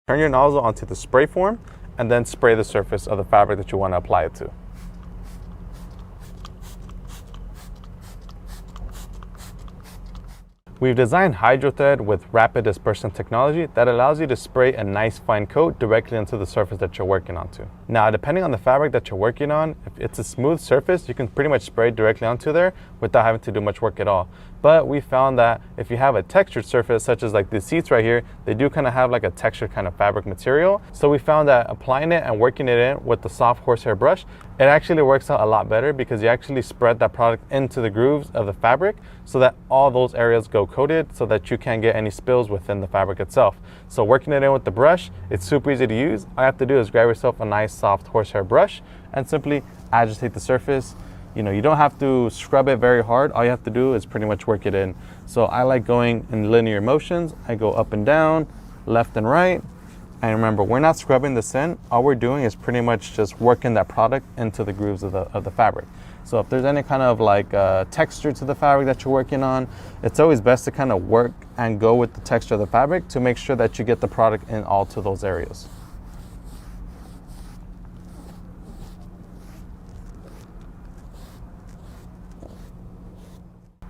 Turn your nozzle onto the spray form and then spray the surface of the fabric that you want to apply it to. We've designed HydroThread with rapid dispersion technology that allows you to spray a nice fine coat directly onto the surface that you're working onto. Now, depending on the fabric that you're working on, if it's a smooth surface, you can pretty much spray directly onto there without having to do much work at all. But we found that if you have a textured surface, such as like the seats right here, they do kind of have like a textured kind of fabric material. So we found that applying it and working it in with the soft horsehair brush, it actually works out a lot better because you actually spread that product into the grooves of the fabric so that all those areas go coated so that you can't get any spills within the fabric itself. So working it in with the brush, it's super easy to use. All you have to do is grab yourself a nice soft horsehair brush and simply agitate the surface. You know, you don't have to scrub it very hard. All you have to do is pretty much work it in. So I like going in linear motions. I go up and down, left and right. And remember, we're not scrubbing this in. All we're doing is pretty much just working that product into the grooves of the fabric. So if there's any kind of like texture to the fabric that you're working on, it's always best to kind of work and go with the texture of the fabric to make sure that you get the product in all to those areas.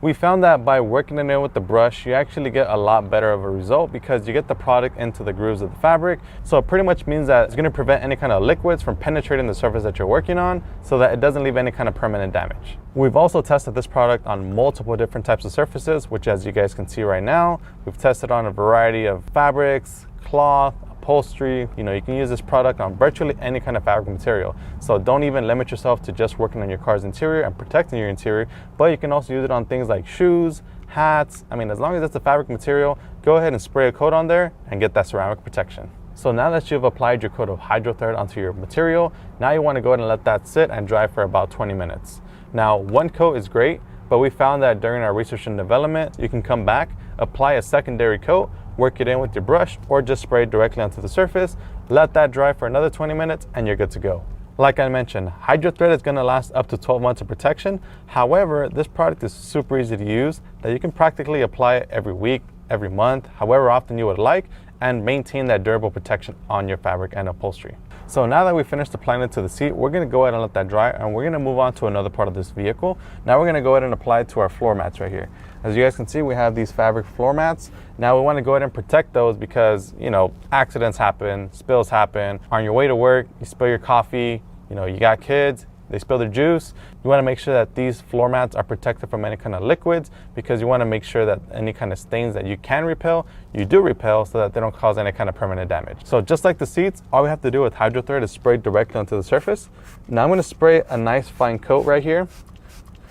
We found that by working it in with the brush, you actually get a lot better of a result because you get the product into the grooves of the fabric. So it pretty much means that it's going to prevent any kind of liquids from penetrating the surface that you're working on so that it doesn't leave any kind of permanent damage. We've also tested this product on multiple different types of surfaces, which as you guys can see right now, we've tested on a variety of fabrics, cloth, upholstery. You know, you can use this product on virtually any kind of fabric material. So don't even limit yourself to just working on your car's interior and protecting your interior, but you can also use it on things like shoes, hats. I mean, as long as it's a fabric material, go ahead and spray a coat on there and get that ceramic protection. So now that you've applied your coat of HydroThread onto your material, now you want to go ahead and let that sit and dry for about 20 minutes. Now, one coat is great, but we found that during our research and development, you can come back, apply a secondary coat, work it in with your brush, or just spray it directly onto the surface, let that dry for another 20 minutes, and you're good to go. Like I mentioned, HydroThread is going to last up to 12 months of protection. However, this product is super easy to use, that you can practically apply it every week, every month, however often you would like, and maintain that durable protection on your fabric and upholstery. So now that we finished applying it to the seat, we're going to go ahead and let that dry, and we're going to move on to another part of this vehicle. Now we're going to go ahead and apply it to our floor mats right here. As you guys can see, we have these fabric floor mats. Now we want to go ahead and protect those because, you know, accidents happen, spills happen. On your way to work, you spill your coffee, you know, you got kids, they spill their juice. You want to make sure that these floor mats are protected from any kind of liquids because you want to make sure that any kind of stains that you can repel, you do repel so that they don't cause any kind of permanent damage. So just like the seats, all we have to do with HydroThread is spray directly onto the surface. Now I'm going to spray a nice fine coat right here.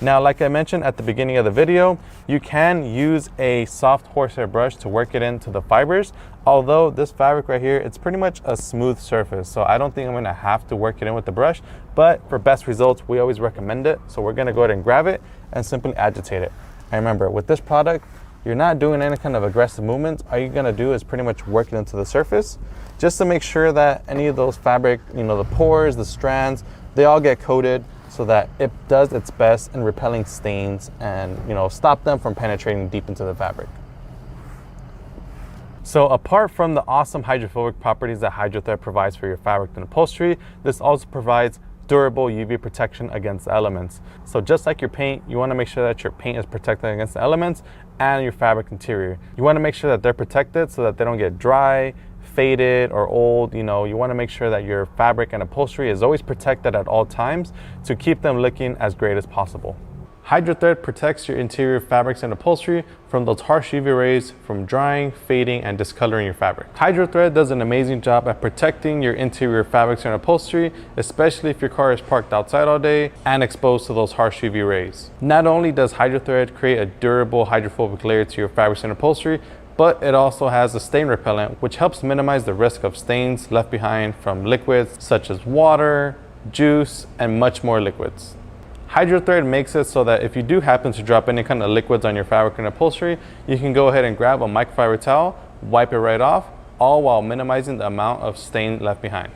Now, like I mentioned at the beginning of the video, you can use a soft horsehair brush to work it into the fibers. Although this fabric right here, it's pretty much a smooth surface. So I don't think I'm gonna have to work it in with the brush, but for best results, we always recommend it. So we're gonna go ahead and grab it and simply agitate it. And remember, with this product, you're not doing any kind of aggressive movements. All you're gonna do is pretty much work it into the surface just to make sure that any of those fabric, you know, the pores, the strands, they all get coated so that it does its best in repelling stains and, you know, stop them from penetrating deep into the fabric. So apart from the awesome hydrophobic properties that HydroThread provides for your fabric and upholstery, this also provides durable UV protection against the elements. So just like your paint, you want to make sure that your paint is protected against the elements and your fabric interior. You want to make sure that they're protected so that they don't get dry, faded, or old. You know, you want to make sure that your fabric and upholstery is always protected at all times to keep them looking as great as possible. HydroThread protects your interior fabrics and upholstery from those harsh UV rays from drying, fading, and discoloring your fabric. HydroThread does an amazing job at protecting your interior fabrics and upholstery, especially if your car is parked outside all day and exposed to those harsh UV rays. Not only does HydroThread create a durable hydrophobic layer to your fabrics and upholstery, but it also has a stain repellent, which helps minimize the risk of stains left behind from liquids such as water, juice, and much more liquids. HydroThread makes it so that if you do happen to drop any kind of liquids on your fabric and upholstery, you can go ahead and grab a microfiber towel, wipe it right off, all while minimizing the amount of stain left behind.